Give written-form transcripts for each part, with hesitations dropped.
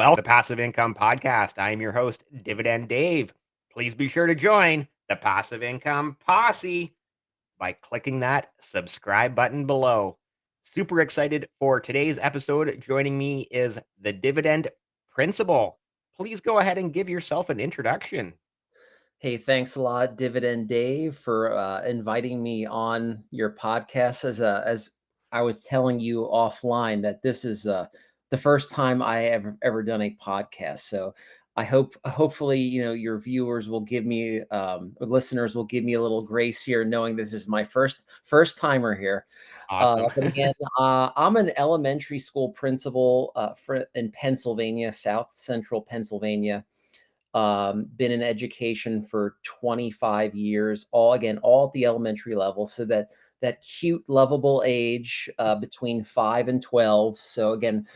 Well, the Passive Income Podcast. I am your host, Dividend Dave. Please be sure to join the Passive Income Posse by clicking that subscribe button below. Super excited for today's episode. Joining me is the Dividend Principal. Please go ahead and give yourself an introduction. Hey, thanks a lot, Dividend Dave, for inviting me on your podcast. As I was telling you offline, that this is the first time I ever done a podcast. So I hopefully, your viewers will give me, or listeners will give me a little grace here, knowing this is my first timer here. Awesome. But again, I'm an elementary school principal in Pennsylvania, South Central Pennsylvania. Been in education for 25 years, all at the elementary level. So that cute, lovable age between 5 and 12. So again,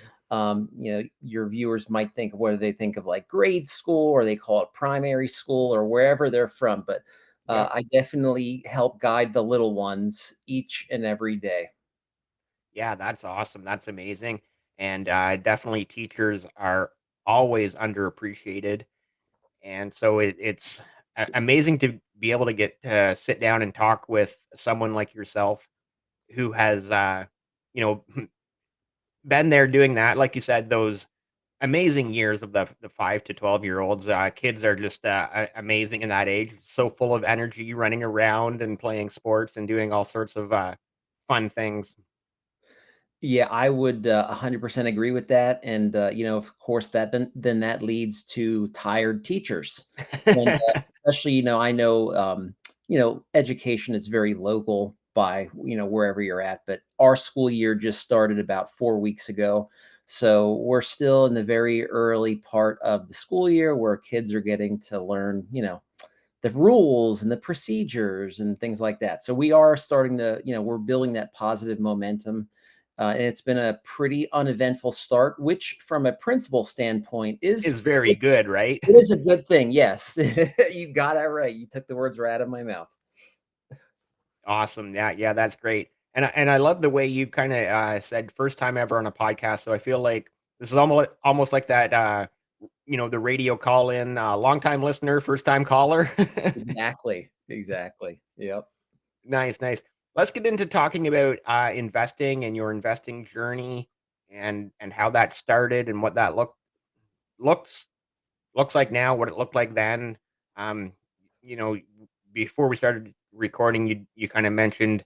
your viewers might think, what do they think of, like grade school, or they call it primary school, or wherever they're from. But Yep. I definitely help guide the little ones each and every day. Yeah, that's awesome. That's amazing. And definitely teachers are always underappreciated. And so it's amazing to be able to get to sit down and talk with someone like yourself who has, you know, been there doing that. Like you said, those amazing years of the 5 to 12-year-olds. Kids are just amazing in that age, so full of energy, running around and playing sports and doing all sorts of fun things. Yeah, I would 100% agree with that. And of course, then that leads to tired teachers. And especially, I know education is very local by wherever you're at, but our school year just started about 4 weeks ago. So we're still in the very early part of the school year, where kids are getting to learn, the rules and the procedures and things like that. So we are starting to, we're building that positive momentum. And it's been a pretty uneventful start, which from a principal standpoint Is very good, right? it is a good thing. Yes, you got that right. You took the words right out of my mouth. Awesome. Yeah, yeah, that's great. And I love the way you kind of said first time ever on a podcast. So I feel like this is almost like that. The radio call in, long time listener, first time caller. Exactly. Exactly. Yep. Nice, nice. Let's get into talking about investing and your investing journey and how that started and what that looks looks like now, what it looked like then. Um, you know, before we started recording, you kind of mentioned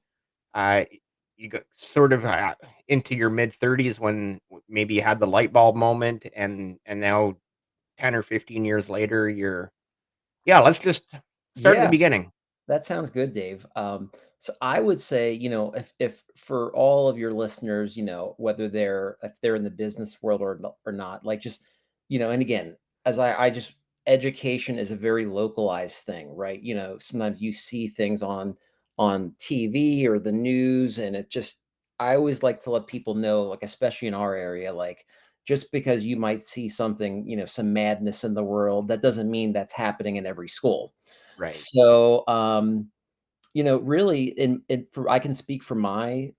uh, you got sort of into your mid 30s when maybe you had the light bulb moment, and now 10 or 15 years later, you're yeah. Let's just start at the Yeah. beginning. That sounds good, Dave. So I would say, if for all of your listeners, whether if they're in the business world or not, like just, and again, as I just education is a very localized thing, right? Sometimes you see things on TV or the news, and I always like to let people know, like especially in our area, like just because you might see something, some madness in the world, that doesn't mean that's happening in every school. Right. So, really, I can speak for my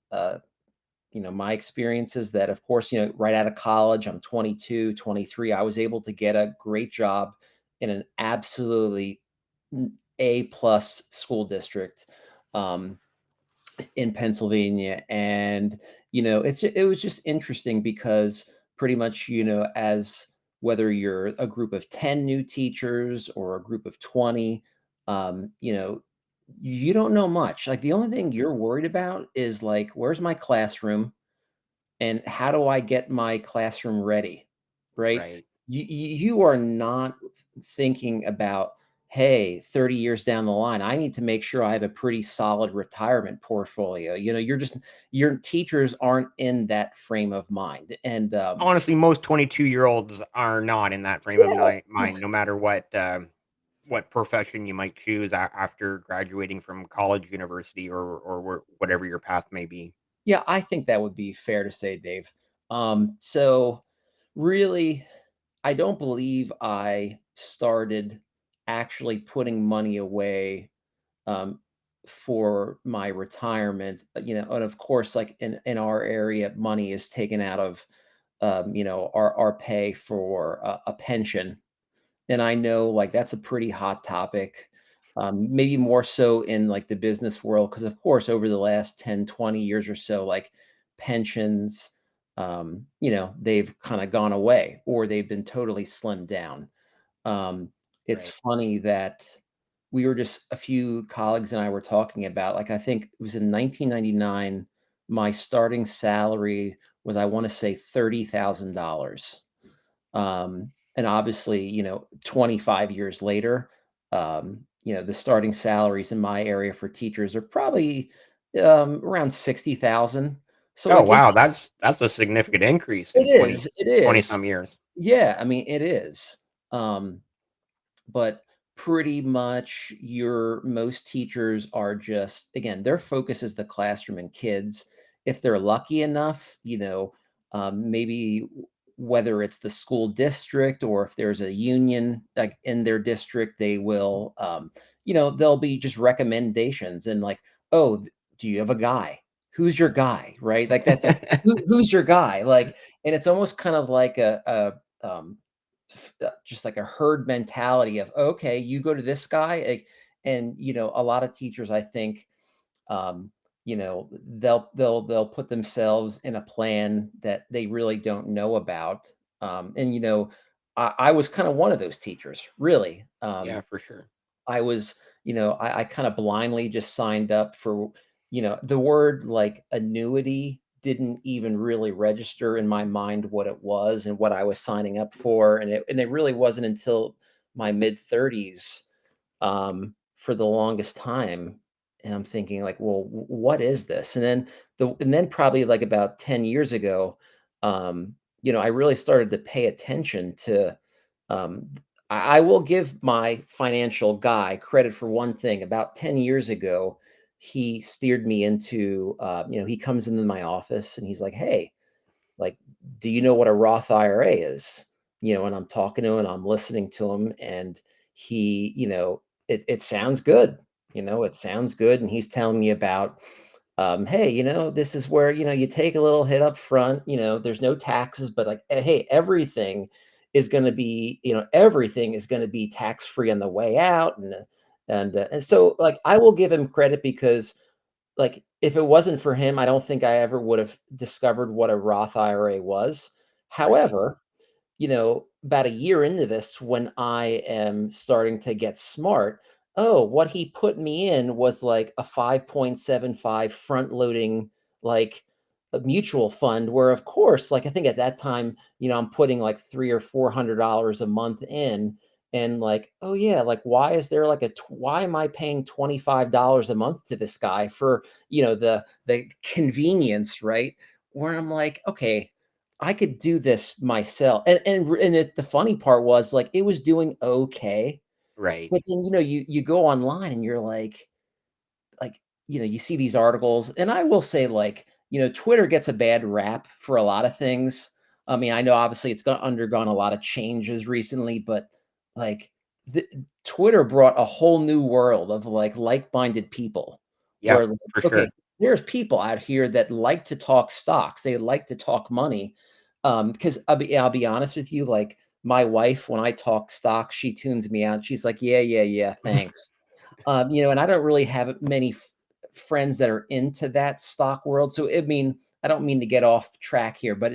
experiences, that, of course, right out of college, I'm 22, 23. I was able to get a great job in an absolutely A plus school district um, in Pennsylvania. And, it was just interesting because pretty much, as whether you're a group of 10 new teachers or a group of 20, um, you know, you don't know much. Like the only thing you're worried about is like, where's my classroom and how do I get my classroom ready? Right? Right. You are not thinking about, hey, 30 years down the line, I need to make sure I have a pretty solid retirement portfolio. Your teachers aren't in that frame of mind. And Honestly, most 22-year-olds are not in that frame of yeah, mind, no matter what profession you might choose after graduating from college, university, or whatever your path may be. yeah, I think that would be fair to say, Dave. So really, I don't believe I started actually putting money away um, for my retirement. And of course, like in our area, money is taken out of our pay for a pension. And I know, like, that's a pretty hot topic, maybe more so in, like, the business world, because of course, over the last 10, 20 years or so, like, pensions, they've kinda gone away or they've been totally slimmed down. Um, it's Right. funny that we were just a few colleagues and I were talking about, like, I think it was in 1999, my starting salary was, I wanna say, $30,000. And obviously, 25 years later, the starting salaries in my area for teachers are probably around 60,000. So Oh, again, wow, that's a significant increase it in is, 20 it 20 is. some years. Yeah, I mean, it is. Um, but pretty much your most teachers are just, again, their focus is the classroom and kids. If they're lucky enough, maybe whether it's the school district or if there's a union like in their district, they will there'll be just recommendations and like, oh, do you have a guy? Who's your guy? Right, like that's like, who's your guy? Like, and it's almost kind of like just like a herd mentality of, okay, you go to this guy, and a lot of teachers, I think, they'll put themselves in a plan that they really don't know about. And I was kind of one of those teachers, really. Yeah, for sure. I was, I kind of blindly just signed up for, the word like annuity didn't even really register in my mind what it was and what I was signing up for. And it really wasn't until my mid 30s, for the longest time. And I'm thinking like, well, what is this? And then probably like about 10 years ago, I really started to pay attention to, um, I will give my financial guy credit for one thing. About 10 years ago, he steered me into, he comes into my office and he's like, hey, like, do you know what a Roth IRA is? And I'm talking to him and I'm listening to him and he, it sounds good. It sounds good. And he's telling me about, hey, this is where, you take a little hit up front, there's no taxes, but like, hey, everything is going to be tax free on the way out. And so like, I will give him credit because like, if it wasn't for him, I don't think I ever would have discovered what a Roth IRA was. Right. However, about a year into this, when I am starting to get smart, oh, what he put me in was like a 5.75 front loading, like a mutual fund, where of course, like I think at that time, I'm putting like $300 or $400 a month in. And like, oh yeah, like why is there like why am I paying $25 a month to this guy for, the convenience, right? Where I'm like, okay, I could do this myself. The funny part was, like, it was doing okay, Right. but then, you go online and you're like, you see these articles, and I will say, like, Twitter gets a bad rap for a lot of things. I mean, I know obviously it's undergone a lot of changes recently, but like the Twitter brought a whole new world of like-minded people Yeah, where like, for okay, sure. there's people out here that like to talk stocks, they like to talk money. Because I'll be honest with you, like my wife, when I talk stocks, she tunes me out. She's like, yeah, yeah, yeah, thanks. And I don't really have many friends that are into that stock world. So, I mean, I don't mean to get off track here, but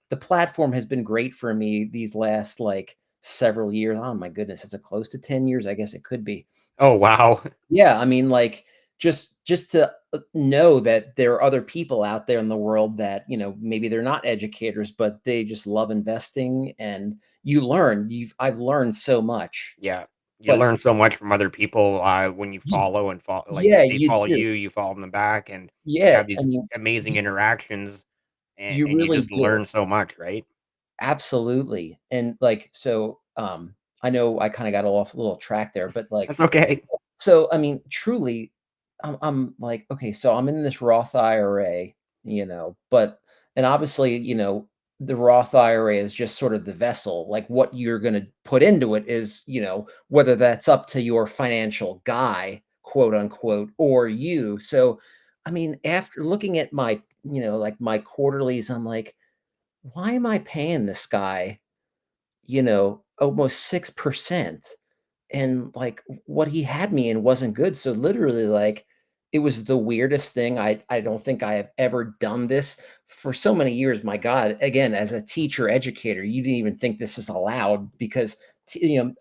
the platform has been great for me these last like several years. Oh my goodness, is it close to 10 years? I guess it could be. Oh, wow. Yeah, I mean, like just to know that there are other people out there in the world that, maybe they're not educators, but they just love investing and I've learned so much. Yeah. You But learn so much from other people, when you follow and like, yeah, they you follow do. you, you follow them back, and you Yeah, have I these mean, amazing you interactions, and you you really just do. learn so much, right? Absolutely, and, like, so, I know I kinda got off a little track there, but, like, That's okay. so, I mean, truly, I'm like, okay, so I'm in this Roth IRA, but and obviously, the Roth IRA is just sort of the vessel, like, what you're gonna put into it is, whether that's up to your financial guy, quote, unquote, or you, so, I mean, after looking at my, like, my quarterlies, I'm like, why am I paying this guy, almost 6%? And, like, what he had me in wasn't good, so literally, like, it was the weirdest thing. I don't think I have ever done this for so many years. My god, again, as a teacher, educator, you didn't even think this is allowed because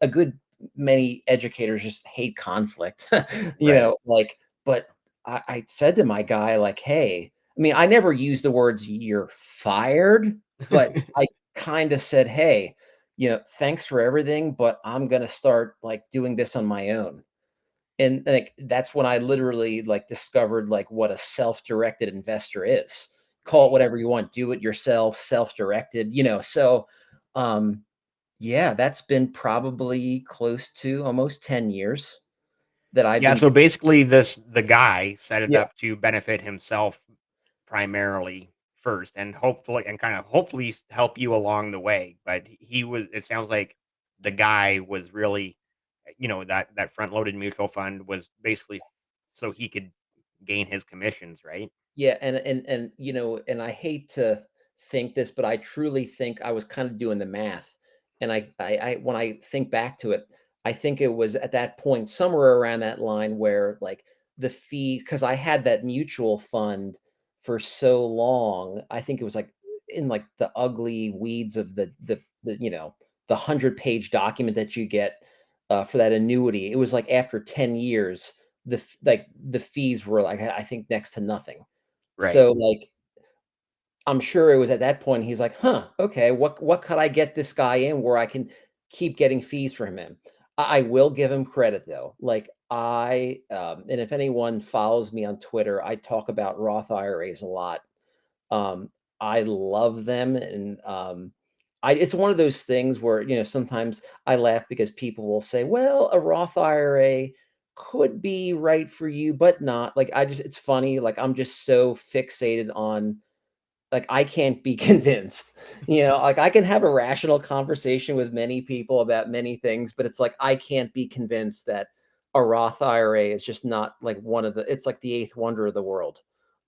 a good many educators just hate conflict, Right. like, but I said to my guy, like, "Hey," I mean, I never used the words, "You're fired," but I kinda said, "Hey, thanks for everything, but I'm gonna start, like, doing this on my own." And, like, that's when I literally, like, discovered, like, what a self-directed investor is. Call it Right. whatever you want, do it yourself, self-directed, so, um, yeah, that's been probably close to almost 10 years that I've Yeah, been so do basically the guy set it Yeah, up to benefit himself primarily first and hopefully help you along the way, but he was it sounds like the guy was really that front loaded mutual fund was basically so he could gain his commissions, right? yeah, and I hate to think this, but I truly think I was kind of doing the math, and I when I think back to it, I think it was at that point somewhere around that line where like the fee because I had that mutual fund for so long. I think it was like in like the ugly weeds of the 100-page document that you get for that annuity. It was like after 10 years, the fees were like I think next to nothing. Right. So, like, I'm sure it was at that point he's like, "Huh, okay, what could I get this guy in where I can keep getting fees from him?" I will give him credit though. Like and if anyone follows me on Twitter, I talk about Roth IRAs a lot. Um, I love them and I it's one of those things where, sometimes I laugh because people will say, "Well, a Roth IRA could be right for you, but not." Like I just it's funny, like I'm just so fixated on like, I can't be convinced, like, I can have a rational conversation with many people about many things, but it's like, I can't be convinced that a Roth IRA is just not, like, one of the it's like the 8th wonder of the world.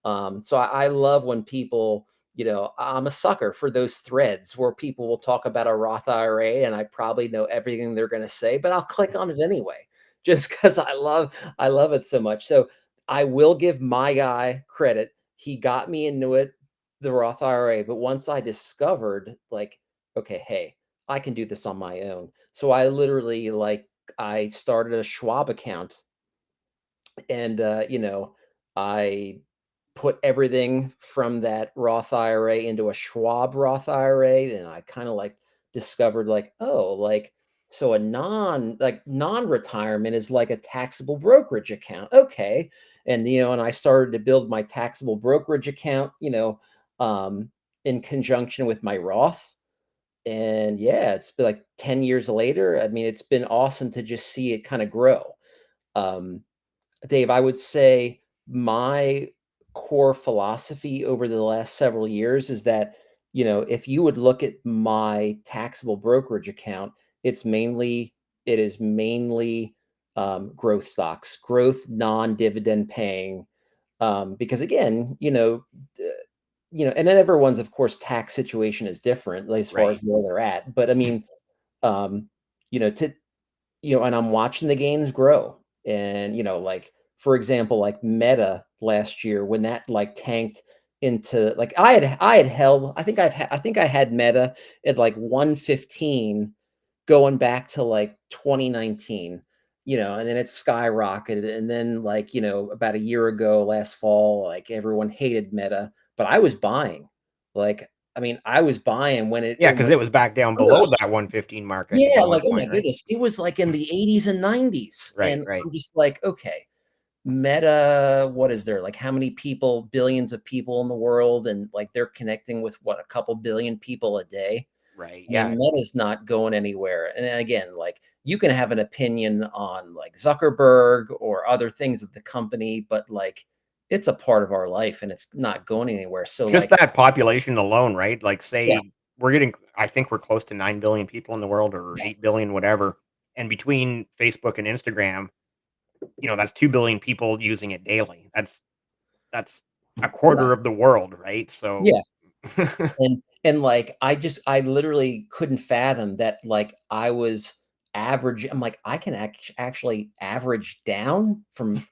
So I love when people I'm a sucker for those threads where people will talk about a Roth IRA, and I probably know everything they're gonna say, but I'll click on it anyway, just because I love it so much. So, I will give my guy credit. He got me into it the Roth IRA, but once I discovered, like, okay, hey, I can do this on my own. So I literally like I started a Schwab account and I put everything from that Roth IRA into a Schwab Roth IRA, and I kind of like discovered like, oh, like so a non-retirement is like a taxable brokerage account. Okay. And and I started to build my taxable brokerage account, um, in conjunction with my Roth. And yeah, it's been like 10 years later. I mean, it's been awesome to just see it kind of grow. Um, Dave, I would say my core philosophy over the last several years is that, if you would look at my taxable brokerage account, it is mainly growth stocks, growth non-dividend paying. Because again, and then everyone's of course tax situation is different like, as far as Right. where they're at. But I mean, um, to and I'm watching the gains grow. And, like, for example, like Meta last year when that like tanked into like I had held I think I had Meta at like 115 going back to like 2019, and then it skyrocketed. And then like, about a year ago, last fall, like everyone hated Meta, but I was buying. Like, I mean, I was buying when it Yeah, because almost it was back down below that 115 mark, I think, yeah, at one like, oh my point, right? goodness, it was, like, in the '80s and '90s, Right, and right, I'm just like, "Okay, Meta, what is there? Like, how many people billions of people in the world, and, like, they're connecting with, what, a couple billion people a day?" right, I mean, yeah. Meta's not going anywhere, and then again, like, you can have an opinion on, like, Zuckerberg or other things of the company, but, like, it's a part of our life, and it's not going anywhere, so, Just like that population alone, right? Like, yeah, say I think we're close to 9 billion people in the world or yeah, 8 billion, whatever. And between Facebook and Instagram, that's 2 billion people using it daily. That's a no, quarter of the world, right? So, yeah. And, like, I literally couldn't fathom that, like, I was average I'm like, I can actually average down from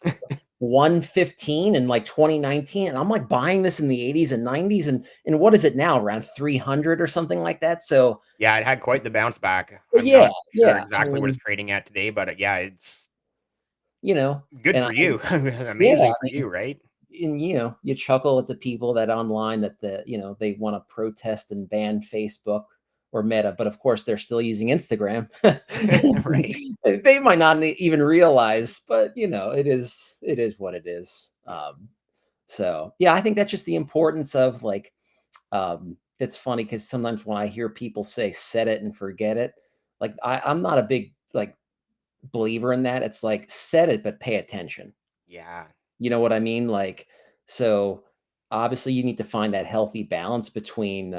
115 in, like, 2019, and I'm, like, buying this in the '80s and '90s, and what is it now? Around 300 or something like that? So, Yeah, it had quite the bounce back. I'm yeah, not sure yeah, I exactly what it's mean, trading at today, but, yeah, it's you know, good and for you. yeah, Amazing I for you, right? and, you chuckle at the people that online that they wanna protest and ban Facebook or Meta, but of course, they're still using Instagram. Right. They might not even realize, but, it is what it is. Yeah. So, yeah, I think that's just the importance of, like, it's funny because sometimes when I hear people say, "Set it and forget it," like, I'm not a big, like, believer in that. It's like, set it, but pay attention. Yeah. You know what I mean? Like, so obviously you need to find that healthy balance between,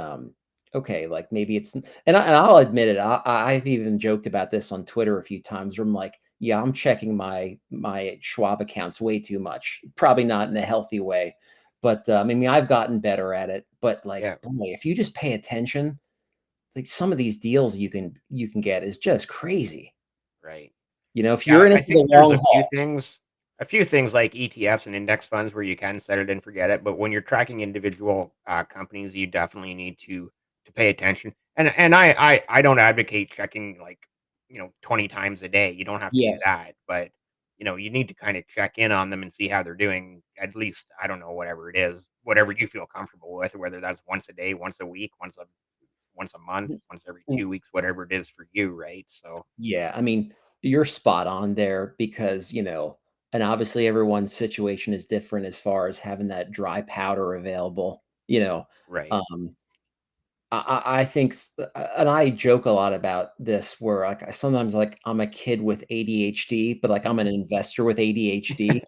okay, like maybe it's, and I'll admit it. I've even joked about this on Twitter a few times where I'm like, yeah, I'm checking my Schwab accounts way too much. Probably not in a healthy way, but I mean, I've gotten better at it. But like, Yeah. boy, if you just pay attention, like some of these deals you can get is just crazy. Right. If Yeah, you're in it I for the think there's long haul, a few things like ETFs and index funds where you can set it and forget it, but when you're tracking individual, companies, you definitely need to pay attention, and I don't advocate checking, like, 20 times a day, you don't have to do yes. that, but, you need to kinda check in on them and see how they're doing, at least, I don't know, whatever it is, whatever you feel comfortable with, whether that's once a day, once a week, once a month, once every 2 weeks, whatever it is for you, right? So Yeah, I mean, you're spot on there because, and obviously everyone's situation is different as far as having that dry powder available, right. um, I think, and I joke a lot about this where like I sometimes like I'm a kid with ADHD, but like I'm an investor with ADHD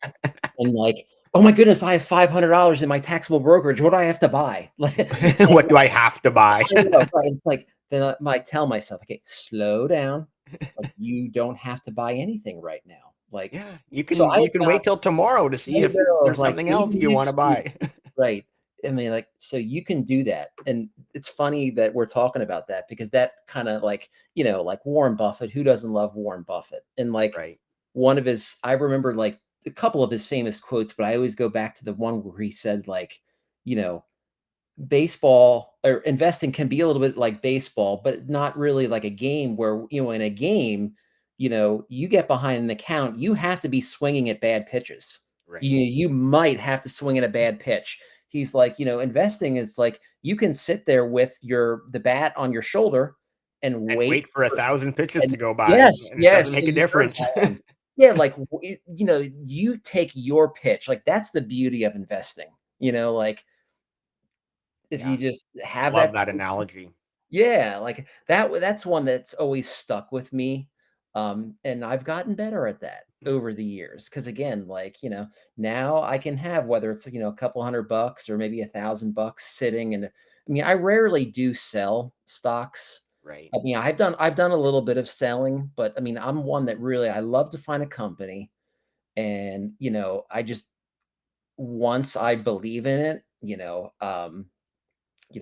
and like, oh my goodness, I have $500 in my taxable brokerage. What do I have to buy? Like, What do I have to buy? I know, right, it's like, then I might tell myself, "Okay, slow down, like, you don't have to buy anything right now." Like, Yeah, you so can I've you can got wait till tomorrow to see I if know, there's like, something maybe else you you wanna too. buy. Right. I mean, like, so you can do that, and it's funny that we're talking about that because that kinda like, like Warren Buffett, who doesn't love Warren Buffett? And, like, Right, one of his I remember, like, a couple of his famous quotes, but I always go back to the one where he said, like, you know baseball or investing can be a little bit like baseball, but not really like a game where, in a game, you get behind the count, you have to be swinging at bad pitches. right. You might have to swing at a bad pitch. He's like, investing is like you can sit there with the bat on your shoulder and And wait wait for for 1,000 pitches and to go by, yes, and it doesn't yes, make so a you start difference. buying. Yeah, like you take your pitch. Like that's the beauty of investing. Like if you Yeah, just I have love that that analogy. yeah, like that's one that's always stuck with me. And I've gotten better at that over the years. Cause again, like, now I can have whether it's, a couple $100 or maybe $1,000 sitting. And I mean, I rarely do sell stocks. Right, I mean, I've done a little bit of selling, but I mean, I'm one that really I love to find a company and, I just once I believe in it,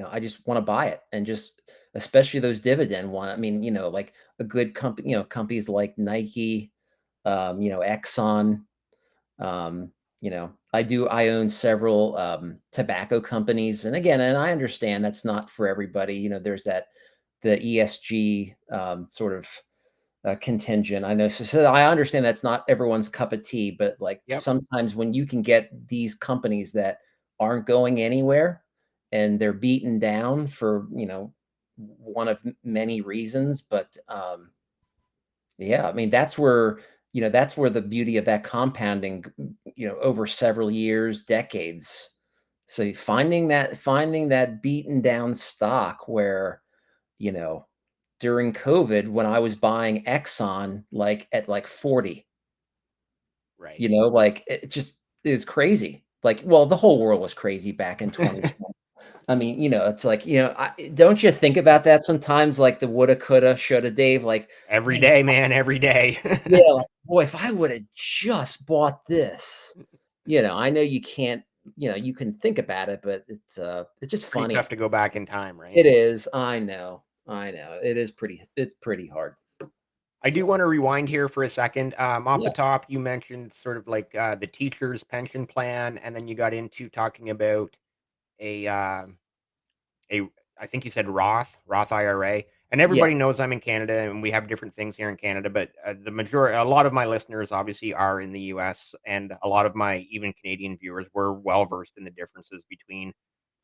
I just wanna buy it and just especially those dividend one. I mean, like a good company, companies like Nike, Exxon, I own several tobacco companies. And again, and I understand that's not for everybody. There's the ESG sort of contingent. I know. So I understand that's not everyone's cup of tea, but like yep, sometimes when you can get these companies that aren't going anywhere and they're beaten down for, one of many reasons, but yeah, I mean that's where the beauty of that compounding, over several years, decades. So finding that beaten down stock where, you know, during COVID when I was buying Exxon, like, at, like, 40, right. like, it just is crazy. Like, well, the whole world was crazy back in 2020. I mean, it's like, don't you think about that sometimes, like, the woulda, coulda, shoulda, Dave? Like, Every man, day, man, every day. yeah, like, boy, if I woulda just bought this, I know you can't you can think about it, but it's just Pretty funny. tough to go back in time, right? It is. I know. It's pretty hard. I do So, wanna rewind here for a second. Off the yeah. top, you mentioned sort of like, the teacher's pension plan, and then you got into talking about a, a I think you said Roth IRA, and everybody Yes. knows I'm in Canada, and we have different things here in Canada, but, a lot of my listeners obviously are in the US, and a lot of my even Canadian viewers were well versed in the differences between,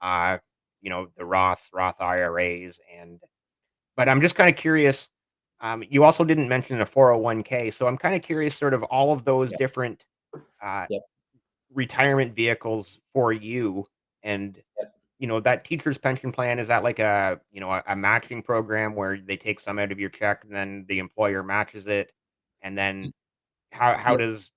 uh, the Roth IRAs, but I'm just kinda curious, you also didn't mention a 401k, so I'm kinda curious sort of all of those Yep. different, uh, Yep. retirement vehicles for you, and, Yep. that teacher's pension plan, is that like a matching program where they take some out of your check and then the employer matches it? And then how Yep. does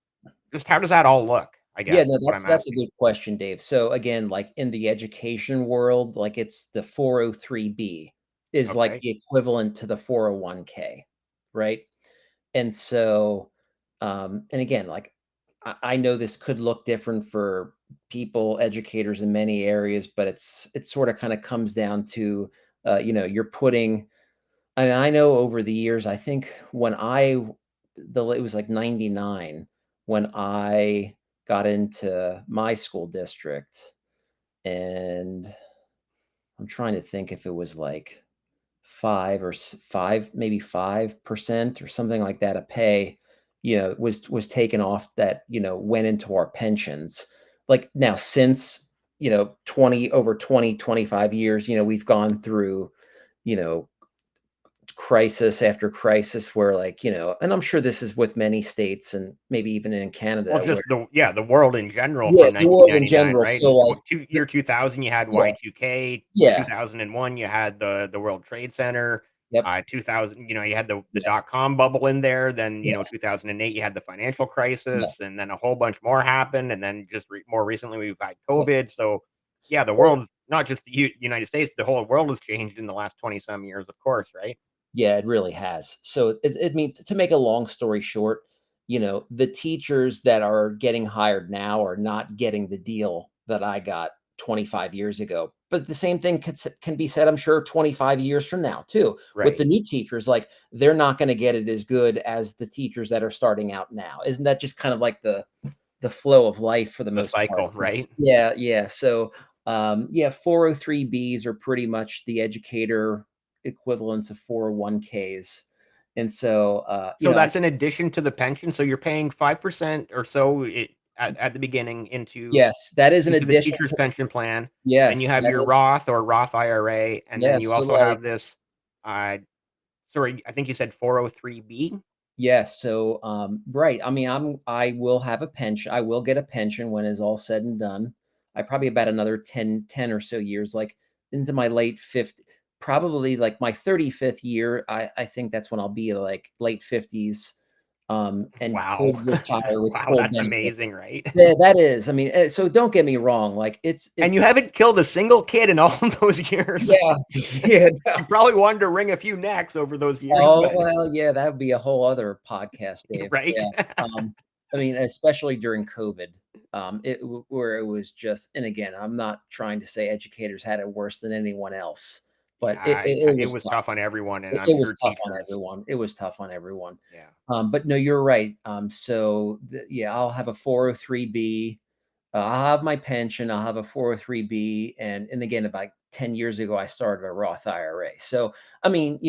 that all look, I Yeah, guess, no, is what I'm that's a asking. good question, Dave. So again, like in the education world, like it's the 403(b) is like Okay. the equivalent to the 401(k), right? And so, and again, like I know this could look different for people, educators in many areas, but it sort of kind of comes down to, you're putting. And I know over the years, I think when it was like 99 when I got into my school district, and I'm trying to think if it was like 5, maybe 5% or something like that, a pay, was taken off that, went into our pensions. Like now, since, 25 years, we've gone through, you know, crisis after crisis where, like, and I'm sure this is with many states and maybe even in Well, Canada where, just the world in general yeah, from the world in 1999, general. right? So And like, the, year 2000, you had yeah, Y2K, yeah, 2001, you had the World Trade Center, yep, 2000, you had the yeah, dot-com bubble in there, then, yes, 2008, you had the financial yeah. crisis, and then a whole bunch more happened, and then just more recently, we've had Yep. COVID, so, yeah, the Well, world's not just the United States, the whole world has changed in the last 20 some years, of course, right? yeah, it really has. So it mean to make a long story short, the teachers that are getting hired now are not getting the deal that I got 25 years ago. But the same thing can be said, I'm sure, 25 years from now too. With the Right. new teachers, like they're not going to get it as good as the teachers that are starting out now. Isn't that just kind of like the flow of life for the The most part? cycle, So, right? yeah, yeah. So, yeah, 403(b)s are pretty much the educator equivalents of 401(k)s. And so, So that's in addition to the pension, so you're paying 5% or so at the beginning yes, that is an into the addition teacher's to, pension plan, then you yes, have that your is, Roth or Roth IRA, and yeah. then you So also like, have this, uh, sorry, I think you said 403(b)? yes. So, right. I mean, I will have a pension. I will get a pension when it's all said and done. I probably about another 10 or so years, like into my late 50, probably like my 35th year. I think that's when I'll be like late 50s, and Wow. could retire with Wow, full that's benefit. amazing, right? Yeah, that is. I mean, so don't get me wrong. Like And you it's, haven't killed a single kid in all of those years. yeah, yeah. No. You probably wanted to wring a few necks over those years, Oh, but well, yeah, that would be a whole other podcast, Dave. right? Yeah. I mean, especially during COVID, where it was just, and again, I'm not trying to say educators had it worse than anyone else, but Yeah, yeah, it it was was tough. tough on everyone, and I'm It was sure tough on teachers. everyone. It was tough on everyone. Yeah. But no, you're right. So yeah, I'll have a 403(b). I'll have my pension, I'll have a 403(b), and again, about 10 years ago, I started a Roth IRA. So, I mean,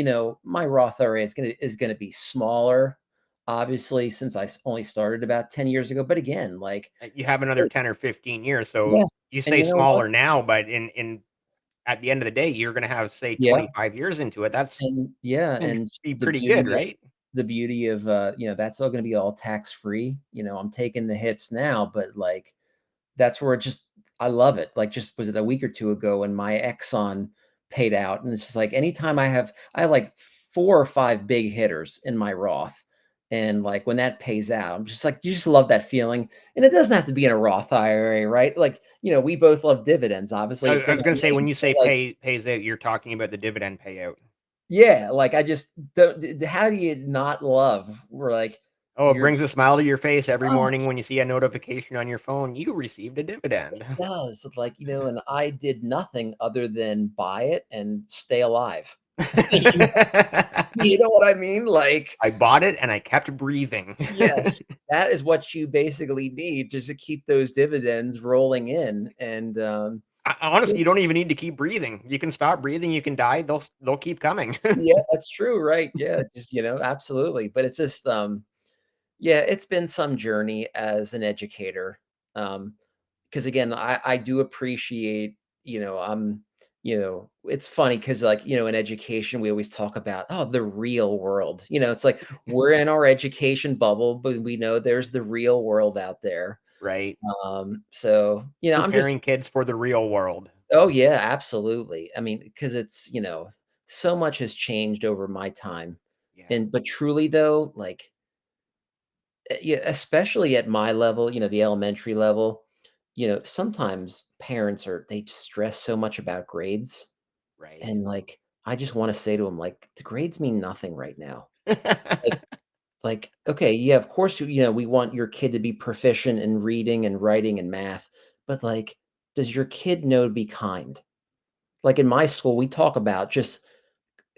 my Roth IRA is gonna be smaller, obviously, since only started about 10 years ago. But again, like, You have another hey, 10 or 15 years, so yeah, you and say you know what? smaller now, but in at the end of the day, you're gonna have, say, Yeah, 25 years into it. That's and yeah, gonna and be the pretty good, beauty of right? that's all gonna be all tax free. I'm taking the hits now, but like, that's where it just, I love it. Like, just was it a week or 2 ago when my Exxon paid out, and it's just like anytime I have like 4 or 5 big hitters in my Roth, and, like, when that pays out, I'm just like, you just love that feeling, and it doesn't have to be in a Roth IRA, right? Like, we both love dividends, obviously, it's I in was our gonna say when name, you so, say like, pays out, you're talking about the dividend payout. yeah, like, I just don't how do you not love, we're like, Oh, it You're brings a smile to your face every morning Yes, when you see a notification on your phone, "You received a it dividend." does. Like, and I did nothing other than buy it and stay alive. You you know what I mean? Like, I bought it and I kept breathing. yes, that is what you basically need just to keep those dividends rolling in, and, Honestly, you don't even need to keep breathing. You can stop breathing, you can die, they'll keep coming. yeah, that's true, right, yeah, just, absolutely, but it's just, yeah, it's been some journey as an educator, because again, I do appreciate, it's funny because like, in education, we always talk about, oh, the real world. It's like we're in our education bubble, but we know there's the real world out there. Right. So, I'm just, Preparing kids for the real world. oh yeah, absolutely. I mean, because it's, so much has changed over my time. Yeah, And but truly though, like yeah, especially at my level, the elementary level, sometimes parents they stress so much about grades, right. and, like, I just wanna say to them, like, "The grades mean nothing right now." Like okay, yeah, of course, we want your kid to be proficient in reading and writing and math, but, like, does your kid know to be kind? Like, in my school, we talk about just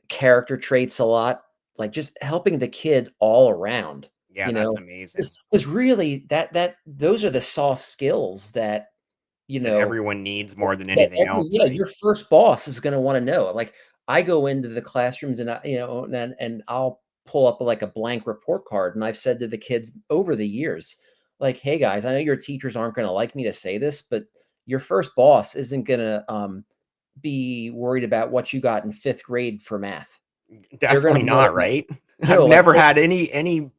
character traits a lot, like, just helping the kid all around, Yeah, you that's know? amazing. Because really that those are the soft skills that, you That know, everyone needs more than that anything else, right? your first boss is gonna wanna know. Like, I go into the classrooms and and I'll pull up, like, a blank report card, and I've said to the kids over the years, like, "Hey, guys, I know your teachers aren't gonna like me to say this, but your first boss isn't gonna, be worried about what you got in 5th grade for math. They're gonna Definitely wanna not, know." right? I've No, like, never had any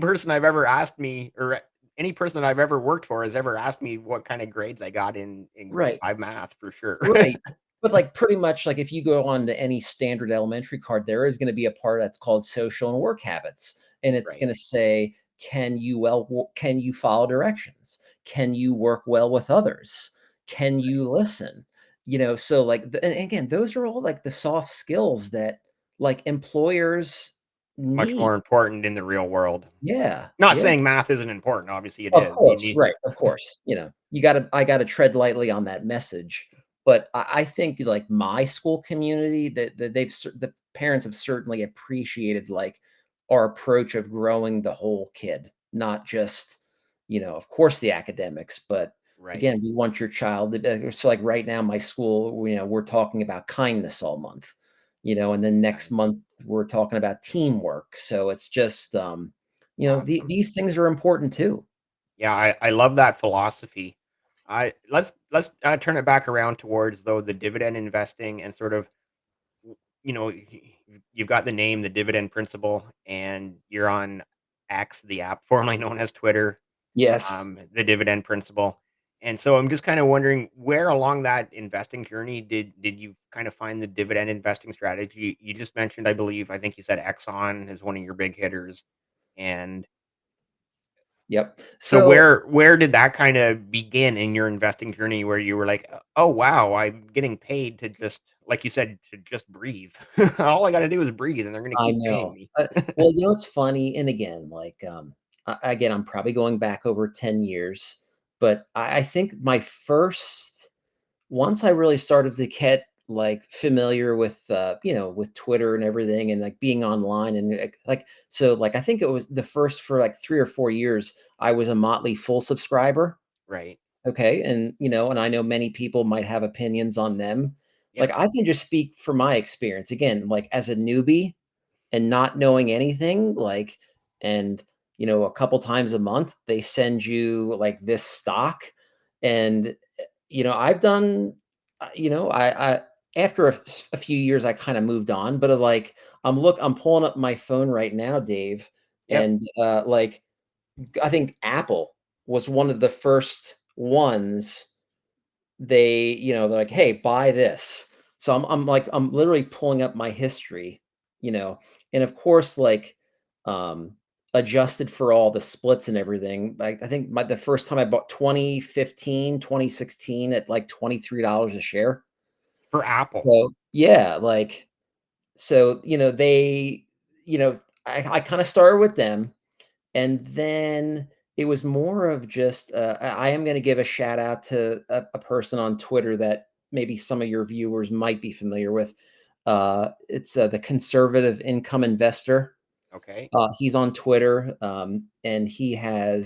person I've ever asked me or any person I've ever worked for has ever asked me what kind of grades I got in grade right. 5 math for sure. Right. But, like, pretty much, like, if you go on to any standard elementary card, there is gonna be a part that's called social and work habits, and it's Right, gonna say, can you follow directions? Can you work well with others? Can right. you listen? So, like, and again, those are all, like, the soft skills that, like, employers Much need. more important in the real world. Yeah, Not yeah. saying math isn't important, obviously it Of is. You course, need right, of course, I gotta tread lightly on that message, but I think, like, my school community, that the parents have certainly appreciated, like, our approach of growing the whole kid, not just, of course, the academics, but, right. again, we want your child to so, like, right now, my school, we're talking about kindness all month, and then next Nice. month, we're talking about teamwork, so it's just, Awesome. these things are important too. Yeah, I love that philosophy. I let's turn it back around towards, though, the dividend investing and sort of, you know, you've got the name, the dividend principle, and you're on X, the app formerly known as Twitter, Yes. the dividend principle. And so I'm just kind of wondering where along that investing journey did you kind of find the dividend investing strategy? You just mentioned, I believe, I think you said Exxon is one of your big hitters. And Yep. so So, where did that kinda begin in your investing journey where you were like, "Oh, wow, I'm getting paid to just" like you said, "to just breathe. All I gotta do is breathe, and they're gonna I keep paying know. me." Well, it's funny, and again, like, again, I'm probably going back over 10 years, but I think my first once I really started to get, like, familiar with, with Twitter and everything and, like, being online and, so, like, I think it was the first for, like, 3 or 4 years, I was a Motley full subscriber. Right. Okay, and, and I know many people might have opinions on them. Like, Yep. I can just speak from my experience. Again, like, as a newbie and not knowing anything, like, and, a couple times a month, they send you, like, this stock, and, I've done, I after a few years, I kinda moved on, but, I'm pulling up my phone right now, Dave, Yep. and, I think Apple was one of the first ones they're like, "Hey, buy this." So I'm literally pulling up my history, you know, and of course, like, um, adjusted for all the splits and everything, like, I think the first time I bought 2015, 2016 at, like, $23 a share. For Apple. So, yeah, like, so, they, I kinda started with them, And then it was more of just, I am gonna give a shout out to a person on Twitter that maybe some of your viewers might be familiar with. It's, the conservative income investor. Okay. He's on Twitter, and he had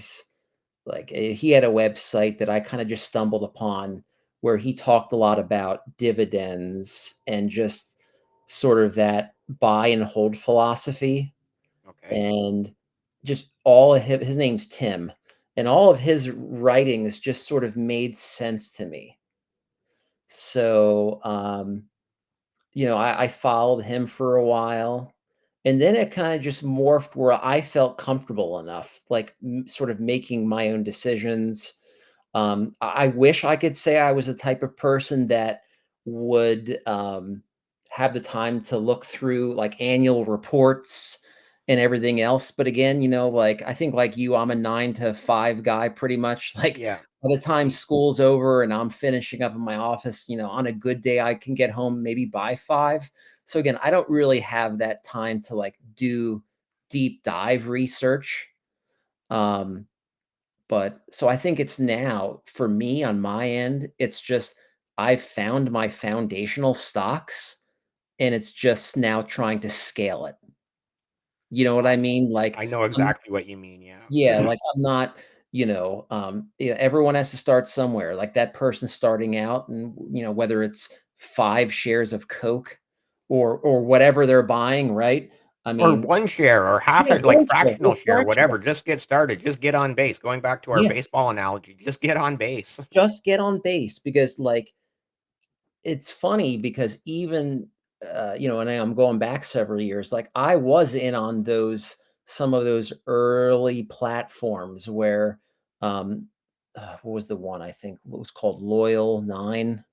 a website that I kinda just stumbled upon where he talked a lot about dividends and just sort of that buy and hold philosophy, Okay. and just all of his name's Tim, and all of his writings just sort of made sense to me. So, I followed him for a while, and then it kinda just morphed where I felt comfortable enough, like, sort of making my own decisions. I wish I could say I was the type of person that would, have the time to look through, like, annual reports and everything else, but again, like, I think like you, I'm a 9 to 5 guy pretty much, like, Yeah. by the time school's over and I'm finishing up in my office, on a good day, I can get home maybe by 5. So again, I don't really have that time to, like, do deep dive research. Um, but so I think it's now for me on my end, it's just I've found my foundational stocks and it's just now trying to scale it. You know what I Awesome. mean? Like, I know I'm exactly what you mean, yeah. yeah, like, I'm not, everyone has to start somewhere. Like, that person starting out and, whether it's 5 shares of Coke or whatever they're buying, right? I Or mean, 1 share or half yeah, a like, 1 share or fractional share, fractional. whatever, just get started, just get on base. Going back to our Yeah, baseball analogy, just get on base. just get on base because, like, it's funny because even, and I'm going back several years, like, I was in on some of those early platforms where, um, what was the one I think it was called Loyal 9?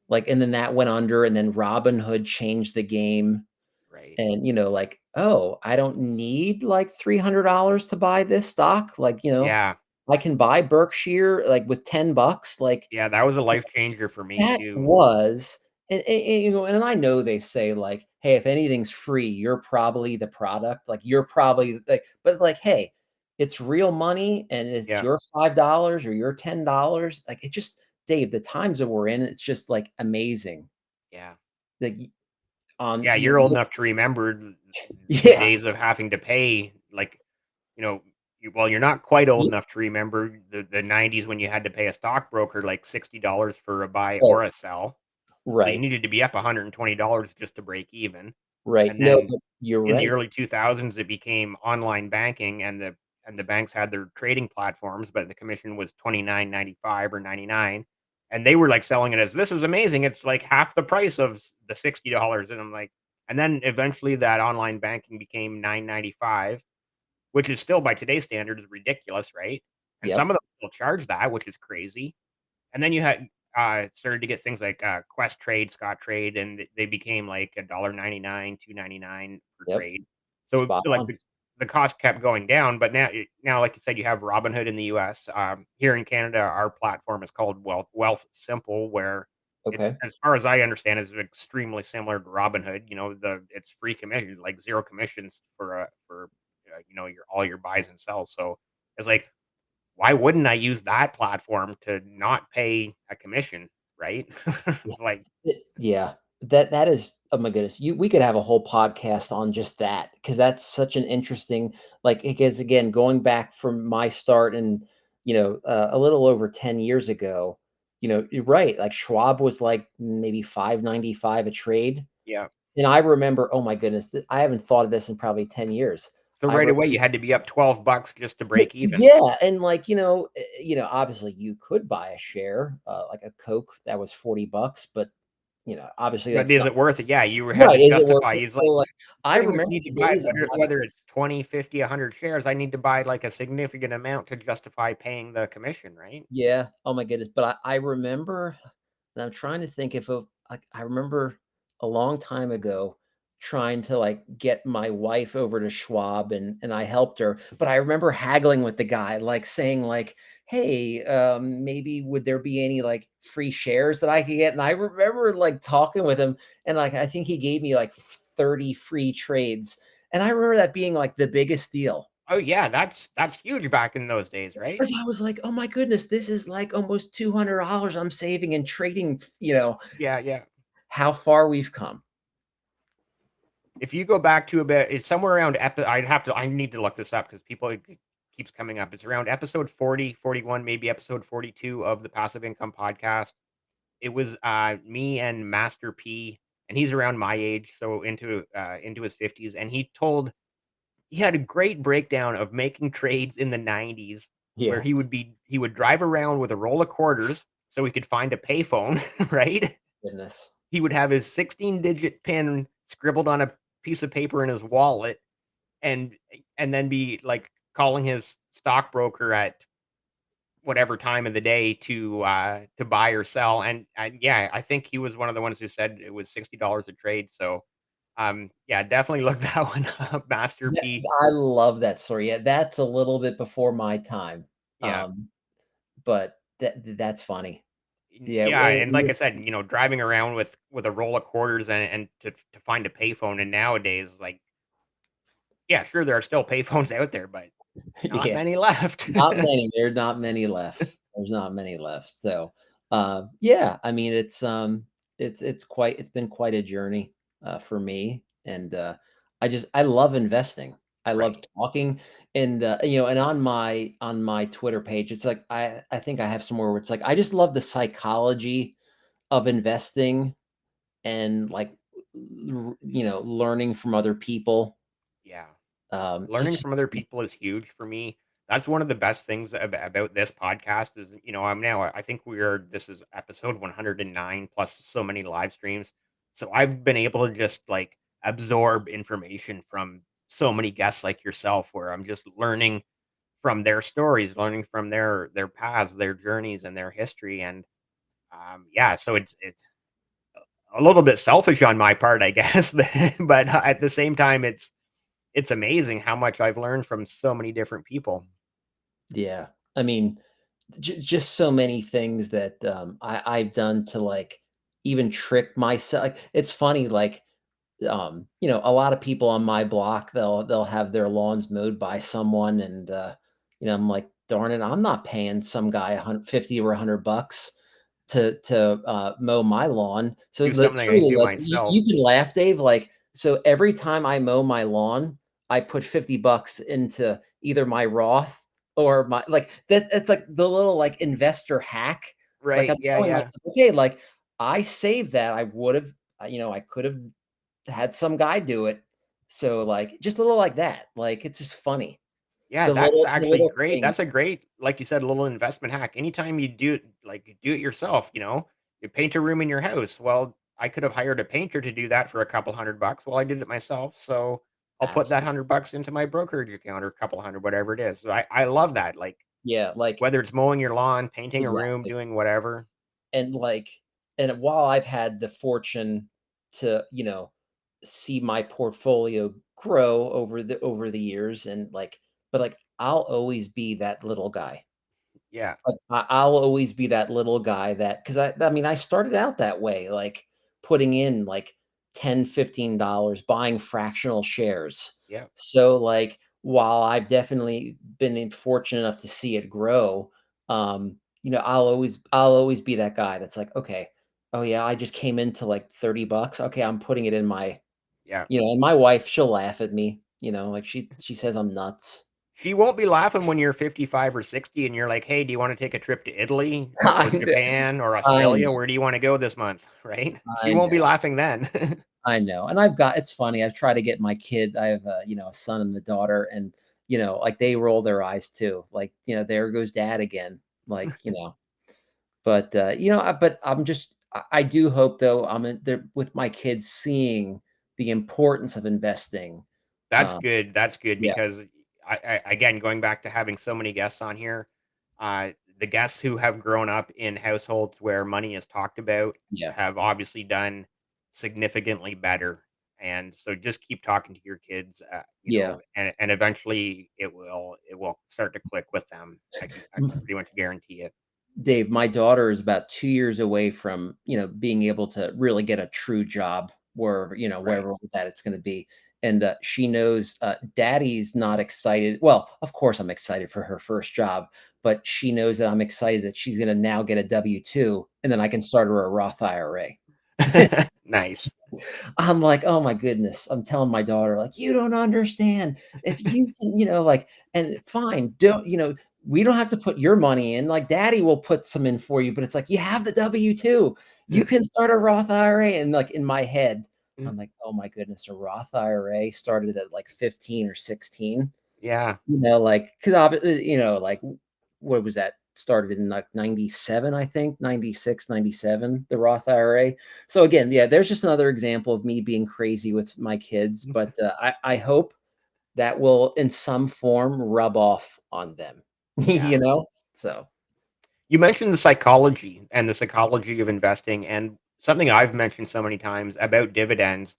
Like, and then that went under, and then Robinhood changed the game, Right. and, like, "Oh, I don't need, like, $300 to buy this stock." Like, Yeah. I can buy Berkshire, like, with 10 bucks, like, Yeah, that was a life changer for me that too. was and I know they say, like, "Hey, if anything's free, you're probably the product." Like, you're probably like but, like, hey, it's real money, and it's Yeah, your $5 or your $10. Like, it just Dave, the times that we're in, it's just, like, amazing. yeah. Like, y on Yeah, you're old enough to remember the yeah, days of having to pay, like, you know, well, you're not quite old y enough to remember the '90s when you had to pay a stockbroker, like, $60 for a buy right, or a sell. So you right, needed to be up $120 just to break even. right. And No, then but you're in the right. early 2000s, it became online banking and the banks had their trading platforms, but the commission was 29.95 or 99. And they were like selling it as this is amazing. It's like half the price of the $60. And I'm like, and then eventually that online banking became 9.95, which is still by today's standards ridiculous, right? And some Yep, of them still charge that, which is crazy. And then you had, started to get things like, Quest Trade, Scott Trade, and they became like $1.99, $2.99 per yep, trade. So, spot like, on. the cost kept going down, but now, like you said, you have Robinhood in the US. Here in Canada, our platform is called Wealth Simple, where it Okay, as far as I understand, is extremely similar to Robinhood. It's free commissions, like 0 commissions your all your buys and sells. So, it's like, why wouldn't I use that platform to not pay a commission, right? yeah. Like, Yeah, that is oh my goodness, we could have a whole podcast on just that because that's such an interesting like, because again, going back from my start and, a little over 10 years ago, you're right, like, Schwab was, like, maybe 5.95 a trade, yeah. and I remember, oh my goodness, I haven't thought of this in probably 10 years. So I right away, remember you had to be up $12 just to break even. yeah, and, like, obviously, you could buy a share, like a Coke that was 40 bucks, but, obviously, But that's is not it worth it? Yeah, you had to right, is it worth justify. it? He's So, like, like, I pretty much remember need the to buy days of having whether it's 20, 50, 100 shares, I need to buy, like, a significant amount to justify paying the commission, right? yeah, oh my goodness, but I remember and I'm trying to think if of like, I remember a long time ago trying to, like, get my wife over to Schwab, and I helped her, but I remember haggling with the guy, like, saying, like, "Hey, maybe would there be any, like, free shares that I could get?" And I remember, like, talking with him, and, like, I think he gave me, like, 30 free trades, and I remember that being, like, the biggest deal. Oh, yeah, that's huge back in those days, right? 'Cause I was like, "Oh my goodness, this is like almost $200 I'm saving and trading," Yeah, yeah. how far we've come. If you go back to about it's somewhere around I need to look this up because people it keeps coming up. It's around episode 40, 41, maybe episode 42 of the Passive Income Podcast. It was, me and Master P, and he's around my age, so into his 50s, and he had a great breakdown of making trades in the '90s where Yeah, he would drive around with a roll of quarters so he could find a payphone, right? goodness. He would have his 16-digit PIN scribbled on a piece of paper in his wallet and then be, like, calling his stockbroker at whatever time of the day to buy or sell, and yeah, I think he was one of the ones who said it was $60 a trade, so, yeah, definitely look that one up, Master That P. I love that story. Yeah, that's a little bit before my time, Yeah. but that's funny. Yeah, Yeah, w and like I said, driving around with a roll of quarters and to find a payphone, and nowadays, like, yeah, sure, there are still payphones out there, but not yeah. many left. Not many, there are not many left. There's not many left, so, yeah, I mean, it's been quite a journey, for me, and, I love investing. I love Right. talking, and, and on my Twitter page, it's like I think I have somewhere where it's like, I just love the psychology of investing and, like, learning from other people, Yeah. just Learning from other people is huge for me. That's one of the best things about this podcast is, I'm now I think this is episode 109 plus so many live streams. So I've been able to just like absorb information from so many guests like yourself where I'm just learning from their stories, learning from their paths, their journeys and their history and yeah, so it's a little bit selfish on my part, I guess, but at the same time it's amazing how much I've learned from so many different people. yeah. I mean, just so many things that, I've done to, like, even trick myself. Like, it's funny, like, a lot of people on my block, they'll have their lawns mowed by someone, and, I'm like, "Darn it, I'm not paying some guy 50 or $100 to mow my lawn." So, Do something I truly, do like, you myself. can laugh, Dave, like, so every time I mow my lawn, I put 50 bucks into either my Roth or my, like, that's like the little, like, investor hack. Like, Right, I'm yeah, telling yeah. myself, "Okay, like, I saved that, I would've, I could've had some guy do it." So, like, just a little like that, like, it's just funny. Yeah, The that's little the actually little great. That's things. a great, like you said, little investment hack. Anytime you do it like, do it yourself, you paint a room in your house. Well, I could have hired a painter to do that for a couple $100. Well, I did it myself, so I'll put that Absolutely. $100 into my brokerage account or a couple hundred, whatever it is. So I love that, like, Yeah, like, whether it's mowing your lawn, painting a room, exactly. doing whatever. And, like, and while I've had the fortune to, see my portfolio grow over the years, and, like, but, like, I'll always be that little guy. Yeah, Like, I'll always be that little guy that, 'cause I mean, I started out that way, like, putting in, like, 10, $15, buying fractional shares. yeah. So, like, while I've definitely been fortunate enough to see it grow, I'll always be that guy that's like, "Okay, oh, yeah, I just came into, like, 30 bucks. Okay, I'm putting it in my," Yeah. and my wife, she'll laugh at me, like, she says I'm nuts. She won't be laughing when you're 55 or 60 and you're like, "Hey, do you wanna take a trip to Italy I or kn Japan or I Australia? know, Where do you wanna go this month?" Right? She I won't be know. laughing then. I know, and it's funny, I've tried to get my kid. I have a son and a daughter, and, like, they roll their eyes too, like, "There goes dad again," like, but, but I do hope, though, I'm in there with my kids seeing the importance of investing. Um, That's good yeah, because again, going back to having so many guests on here, the guests who have grown up in households where money is talked about yeah, have obviously done significantly better, and so just keep talking to your kids, yeah. and eventually it will start to click with them. I can pretty much guarantee it. Dave, my daughter is about 2 years away from, being able to really get a true job Right. wherever that it's gonna be, and, she knows, daddy's not excited. Well, of course, I'm excited for her first job, but she knows that I'm excited that she's gonna now get a W-2, and then I can start her a Roth IRA. Nice. I'm like, "Oh my goodness." I'm telling my daughter, like, "You don't understand. If you can," like, and fine, we don't have to put your money in, like, daddy will put some in for you, but it's like, "You have the W-2. You can start a Roth IRA," and, like, in my head, I'm like, "Oh my goodness, a Roth IRA started at, like, 15 or 16." Yeah, Like, 'cause like, what was that? Started in, like, 97, I think, 96, 97. The Roth IRA. So, again, yeah, there's just another example of me being crazy with my kids, but, I hope that will, in some form, rub off on them, yeah. you know? So, You mentioned the psychology and the psychology of investing, and something I've mentioned so many times about dividends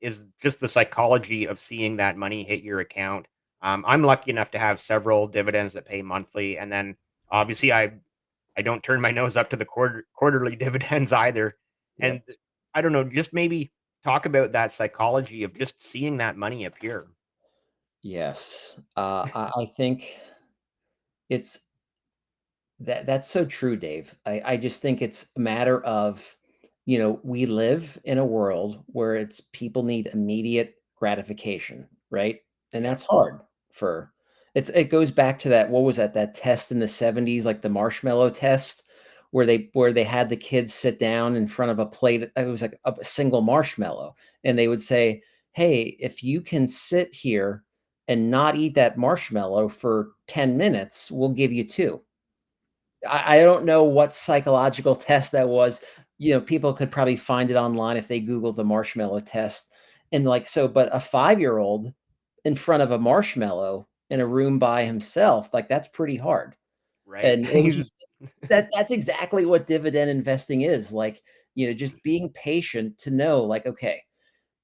is just the psychology of seeing that money hit your account. I'm lucky enough to have several dividends that pay monthly, and then obviously I don't turn my nose up to the quarterly dividends either. yep. And I don't know, just maybe talk about that psychology of just seeing that money appear. Yes. I think it's that's so true, Dave. I just think it's a matter of, we live in a world where it's people need immediate gratification, right? And Yeah, that's hard for it goes back to that, what was that test in the 70s, like the marshmallow test, where they had the kids sit down in front of a plate. It was like a single marshmallow, and they would say, "Hey, if you can sit here and not eat that marshmallow for 10 minutes, we'll give you two." I don't know what psychological test that was. People could probably find it online if they Googled the marshmallow test. And like, so, but a 5-year-old in front of a marshmallow in a room by himself, like that's pretty hard. right. And it was just that's exactly what dividend investing is. Like, just being patient to know, like, okay,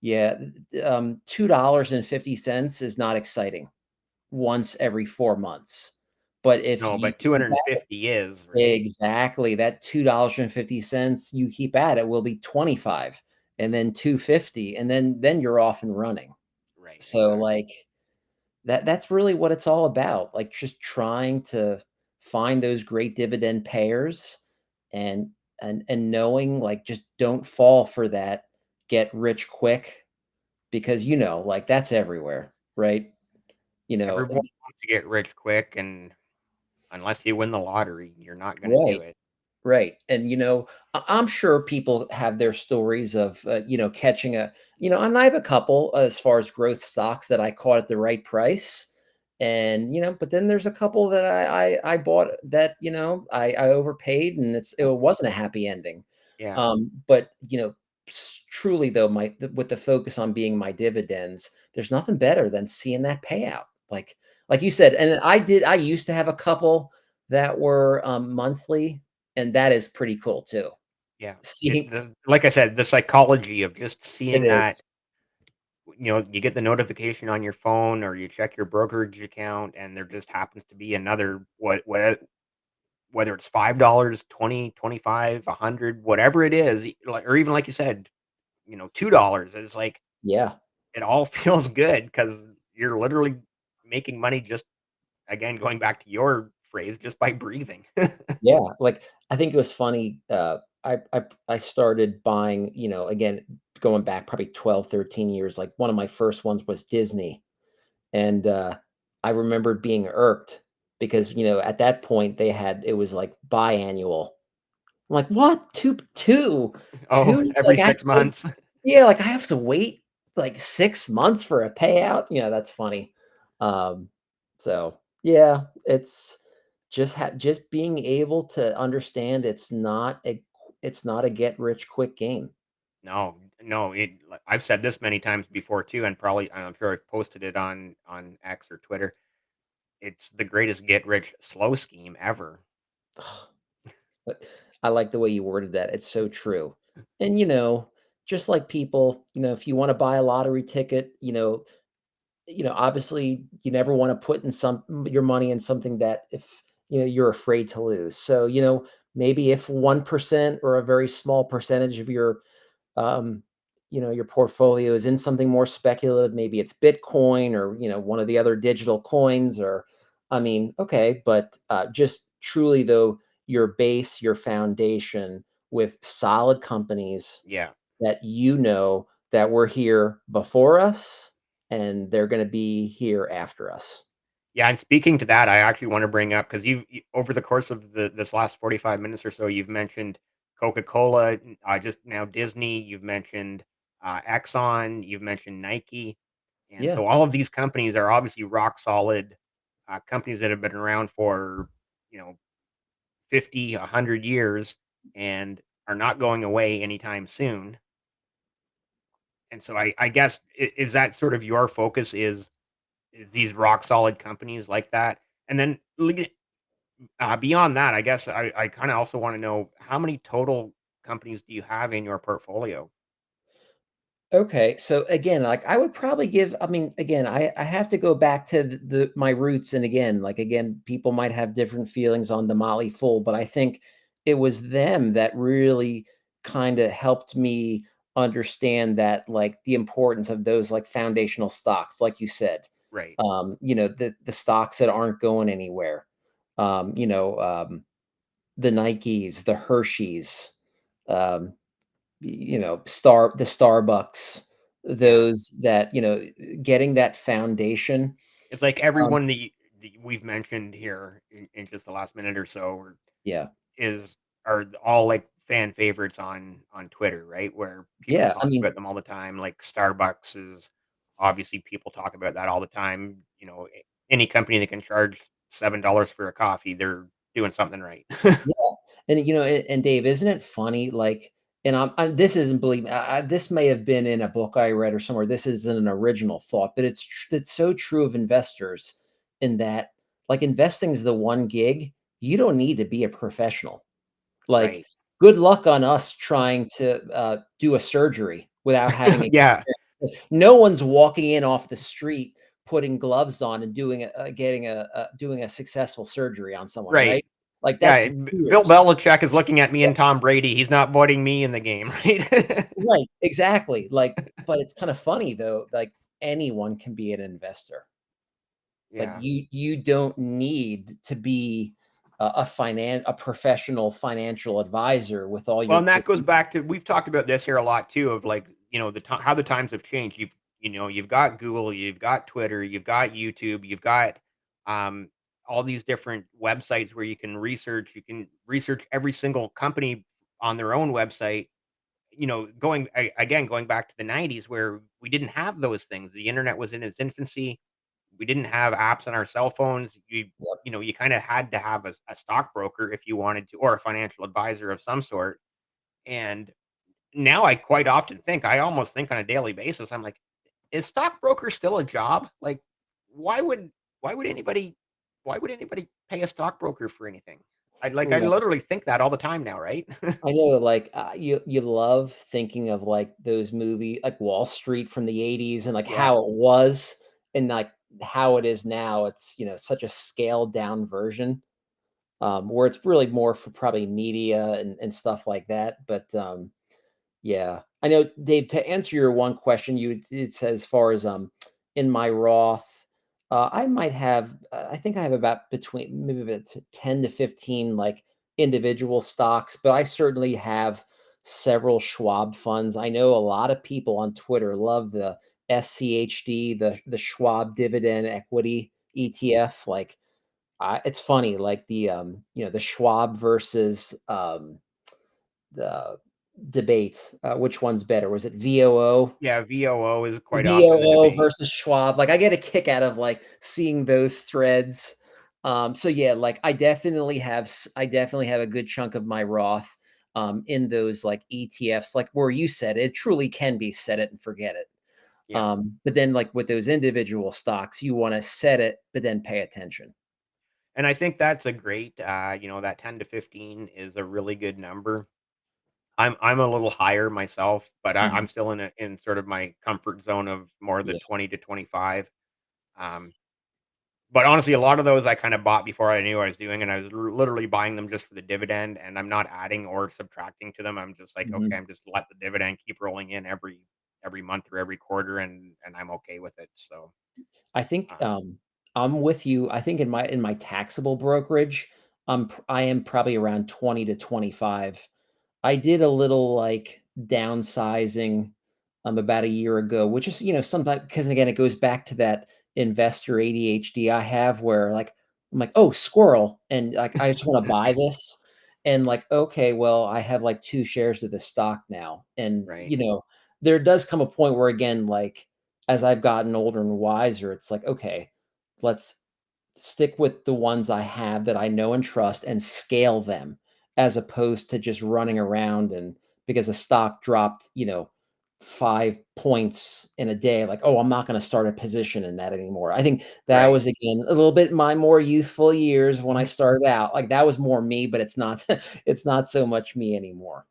yeah, $2.50 is not exciting once every 4 months. But if No, you but keep 250 is, right? exactly, that $2.50 you keep at it will be 25, and then 2.50, and then you're off and running. Right, So, exactly. like, that's really what it's all about, like, just trying to find those great dividend payers, and knowing, like, just don't fall for that get rich quick, because, like, that's everywhere, right? You know Everyone wants to get rich quick, and unless you win the lottery, you're not gonna do right. it. Right. And, I'm sure people have their stories of, catching and I have a couple as far as growth stocks that I caught at the right price. And, but then there's a couple that I bought that, I overpaid, and it wasn't a happy ending. Yeah. But, truly though, with the focus on being my dividends, there's nothing better than seeing that payout. Like you said, and I used to have a couple that were monthly, and that is pretty cool too. Yeah. It Seeing the like I said, the psychology of just it seeing that, is. you get the notification on your phone or you check your brokerage account and there just happens to be another whether it's $5, 20, 25, 100, whatever it is, like or even like you said, $2. It's like Yeah, it all feels good because you're literally making money just again going back to your phrase just by breathing. yeah, like, I think it was funny, I started buying, again, going back probably 12, 13 years, like, one of my first ones was Disney, and, I remembered being irked because, at that point, it was, like, biannual. I'm like, "What? Oh, 2? every Like, I have 6 to months. yeah, like, I have to wait, like, 6 months for a payout?" That's funny. Um, so, yeah, it's just being able to understand it's not a get rich quick game. No, no, like, I've said this many times before too, and probably I'm sure I've posted it on X or Twitter. It's the greatest get rich slow scheme ever. But I like the way you worded that, it's so true. And, just like people, if you wanna buy a lottery ticket, obviously you never want to put in your money in something that if you're afraid to lose. So, maybe if 1% or a very small percentage of your um, your portfolio is in something more speculative, maybe it's Bitcoin or, one of the other digital coins or I mean, okay, but just truly though, your base, your foundation with solid companies Yeah. that that were here before us and they're going to be here after us. Yeah, and speaking to that, I actually want to bring up because over the course of this last 45 minutes or so, you've mentioned Coca-Cola, just now Disney, you've mentioned Exxon, you've mentioned Nike, and Yeah. so all of these companies are obviously rock solid companies that have been around for, you know 50, 100 years and are not going away anytime soon. And so I guess is that sort of your focus is these rock solid companies like that, and then beyond that, I guess I kind of also want to know how many total companies do you have in your portfolio? Okay, so again, like I would probably give I mean, again, I have to go back to my roots and again, like again, people might have different feelings on the Motley Fool, but I think it was them that really kind of helped me understand that like the importance of those like foundational stocks, like you said. Right. The stocks that aren't going anywhere. The Nikes, the Hershey's, um, the Starbucks, Yeah. those that, getting that foundation. It's like Um, everyone that we've mentioned here in just the last minute or so yeah. is are all like fan favorites on Twitter, right? Where people Yeah, I talk mean, about them all the time. Like Starbucks is obviously people talk about that all the time. Any company that can charge $7 for a coffee, they're doing something right. yeah, and, and Dave, isn't it funny, like and this isn't believe me, this may have been in a book I read or somewhere, this isn't an original thought, but it's so true of investors in that, like, investing is the one gig, you don't need to be a professional. Like, Right. good luck on us trying to, do a surgery without having Yeah. experience. No one's walking in off the street, putting gloves on and doing a successful surgery on someone, Right. right? Like, that's Yeah, Bill years. Belichick is looking at me and Tom Brady. He's not putting me in the game, right? Right, exactly, like, but it's kinda funny though, like, anyone can be an investor. Like, Yeah. you don't need to be a professional financial advisor with all Well, your and that goes back to we've talked about this here a lot too of like, how the times have changed. You've got Google, you've got Twitter, you've got YouTube, you've got um all these different websites where you can research every single company on their own website. Going back to the 90s where we didn't have those things. The internet was in its infancy. We didn't have apps on our cell phones. You kind of had to have a stockbroker if you wanted to, or a financial advisor of some sort. And now I almost think on a daily basis, I'm like, is stockbroker still a job? Like, why would why would anybody why would anybody pay a stockbroker for anything? I Right. literally think that all the time now, right? I know, like, you love thinking of, like, those like, Wall Street from the '80s and, like, Yeah, how it was and, like, how it is now. It's, such a scaled down version, where it's really more for probably media and stuff like that, but, yeah. I know, Dave, to answer your one question, it says as far as, in my Roth, I might have, I think I have about between maybe about 10 to 15 like individual stocks, but I certainly have several Schwab funds. I know a lot of people on Twitter love the SCHD, the Schwab Dividend Equity ETF. Like, it's funny, like the Schwab versus the debate, which one's better? Was it VOO? yeah. VOO is quite often the VOO debate. versus Schwab. Like, I get a kick out of, like, seeing those threads. So, yeah, like, I definitely have a good chunk of my Roth, in those, like, ETFs, like, where you said it truly can be set it and forget it. Yeah. But then, like, with those individual stocks, you wanna set it, but then pay attention. And I think that's a great, that 10 to 15 is a really good number. I'm a little higher myself, but Mhm. I'm still in sort of my comfort zone of more the Yeah. 20 to 25. Um, but honestly, a lot of those I kind of bought before I knew what I was doing, and I was literally buying them just for the dividend, and I'm not adding or subtracting to them. I'm just like, okay, Mhm. I'm just let the dividend keep rolling in every month or every quarter, and I'm okay with it. So, I think, um, I'm with you. I think in my taxable brokerage, I am probably around 20 to 25. I did a little, like, downsizing, about a year ago, which is, sometimes because again, it goes back to that investor ADHD I have where, like, I'm like, "Oh, squirrel," and, like, I just wanna buy this, and, like, "Okay, well, I have, like, 2 shares of this stock now," and, right, there does come a point where, again, like, as I've gotten older and wiser, it's like, "Okay, let's stick with the ones I have that I know and trust and scale them as opposed to just running around and because a stock dropped, 5 points in a day, like, "Oh, I'm not gonna start a position in that anymore." I think that right, was, again, a little bit my more youthful years when I started out. Like, that was more me, but it's not it's not so much me anymore.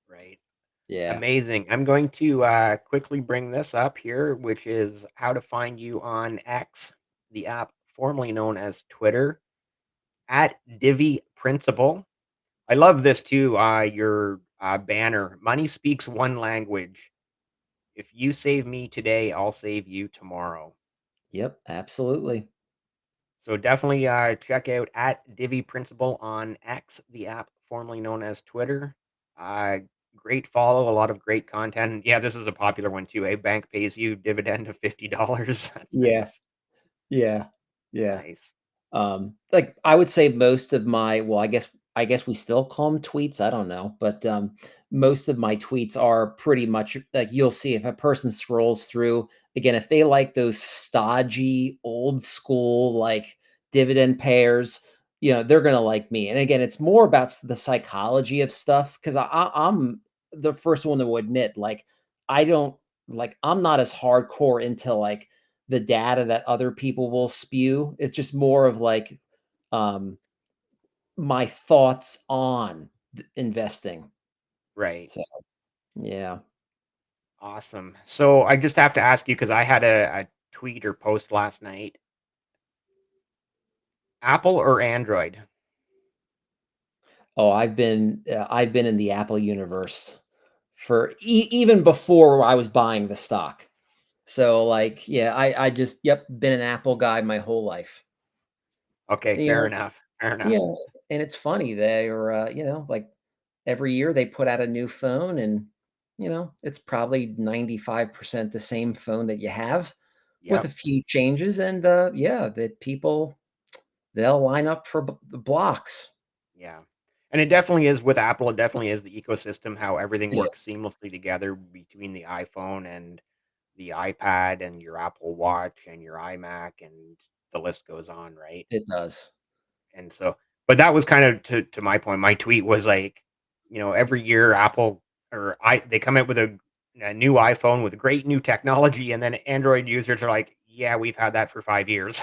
right. Yeah. Amazing. I'm going to quickly bring this up here, which is how to find you on X, the app formerly known as Twitter, at Divi Principal. I love this too. Your banner. Money speaks one language. If you save me today, I'll save you tomorrow. Yep, absolutely. So definitely check out at Divi Principal on X, the app formerly known as Twitter. Uh, Great follow, a lot of great content. Yeah, this is a popular one too. A bank pays you dividend of $50. That's Yeah, nice. yeah, yeah. Nice. Like, I would say most of my well, I guess we still call them tweets, I don't know, but, most of my tweets are pretty much like, you'll see if a person scrolls through again, if they like those stodgy, old school, like, dividend payers, they're gonna like me, and again, it's more about the psychology of stuff 'cause I'm the first one to admit, like, I don't I'm not as hardcore into, like, the data that other people will spew. It's just more of like, um, my thoughts on investing. Right. So, yeah. Awesome. So I just have to ask you because I had a tweet or post last night. Apple or Android? Oh, I've been in the Apple universe for even before I was buying the stock. So, like, yeah, I just yep, been an Apple guy my whole life. Okay, You fair know enough. Fair enough. yeah, and it's funny, they're, like, every year they put out a new phone and, it's probably 95% the same phone that you have with a Yep. few changes and, yeah, that people they'll line up for the blocks. Yeah. And it definitely is with Apple, it definitely is the ecosystem, how everything Yeah, works seamlessly together between the iPhone and the iPad and your Apple Watch and your iMac and the list goes on, right? it does. And so but that was kind of to my point. My tweet was like, every year Apple or I they come out with a new iPhone with great new technology and then Android users are like, "Yeah, we've had that for 5 years."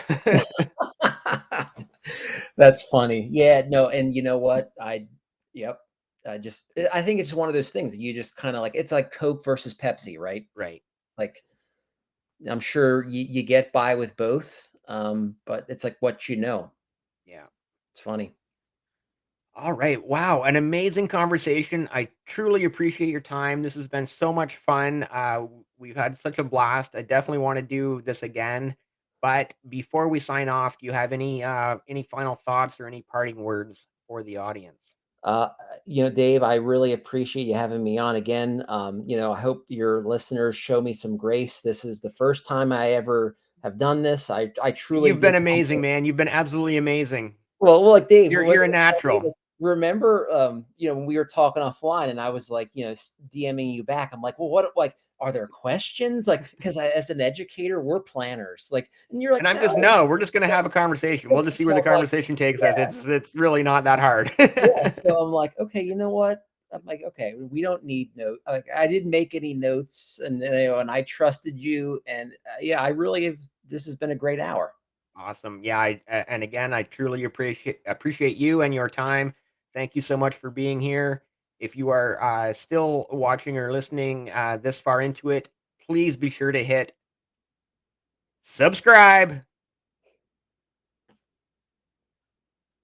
That's funny. Yeah, no, and you know what? Yep. I think it's one of those things you just kinda like it's like Coke versus Pepsi, right? Right. Like, I'm sure you get by with both, but it's like what you know. Yeah. It's funny. All right. Wow. An amazing conversation. I truly appreciate your time. This has been so much fun. We've had such a blast. I definitely want to do this again. But before we sign off, do you have any final thoughts or any parting words for the audience? Uh, Dave, I really appreciate you having me on again. I hope your listeners show me some grace. This is the first time I ever have done this. I truly You've been did. amazing, man. You've been absolutely amazing. Like Dave, You're a natural. remember, when we were talking offline and I was like, DMing you back. I'm like, well, what, like, are there questions? Like, because as an educator, we're planners. Like, and you're And like, I'm just no. no, we're just gonna have a conversation. We'll just see where So the I'm like, conversation takes us. yeah. It's really not that hard. Yeah, so I'm like, "Okay, you know what?" I'm like, "Okay, we don't need note." Like, I didn't make any notes, and I trusted you, and yeah, I really have. This has been a great hour. Awesome. Yeah, and again, I truly appreciate you and your time. Thank you so much for being here. If you are still watching or listening this far into it, please be sure to hit subscribe.